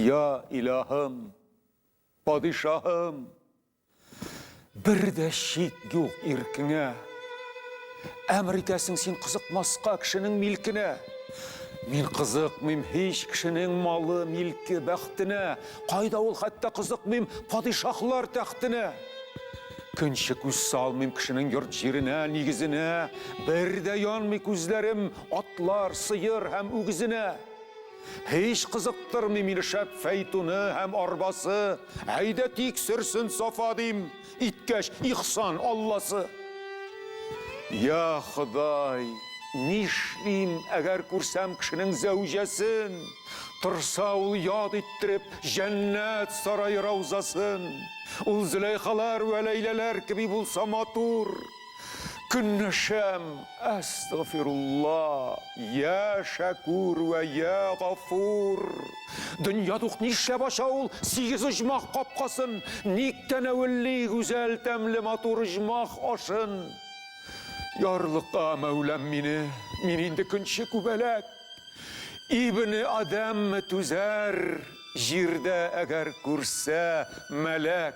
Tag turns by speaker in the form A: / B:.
A: Ya ilahım, padişahım, bir de şik yok irkine. Emritesin sen kızıkmaska kişinin milkine. Min kızıkmıyım hiç kişinin malı, milki, bəxtine. Qayda ol hatta kızıkmıyım padişahlar taxtine. Künşük üz salmayım kişinin yurt jirine, nigizine. Bir de yanmı gözlerim atlar, sıyır hem ügizine. Hiç kızıktırmayım irşat feytunu hem arbası. Hayda tik sürsün safadim, itkeş ihsan Allah'sı. Ya Xuday, nişliyim eğer kursam kişinin zevcesin. Tırsa ul yad ettirip cennet sarayı ravzasın. Ul züleyhalar ve leyleler gibi bulsa matur. Künneşem, estağfirullah, ya şekur ve ya gafur. Dünyada nişe başa ol, sigiz ıcmak kapkasın. Nikten evvelli güzel temli matur ıcmak aşın. Yarlıqa Mevlam minin de künşe kubelek. İbni Adem tüzer, jirde eğer kurse melek.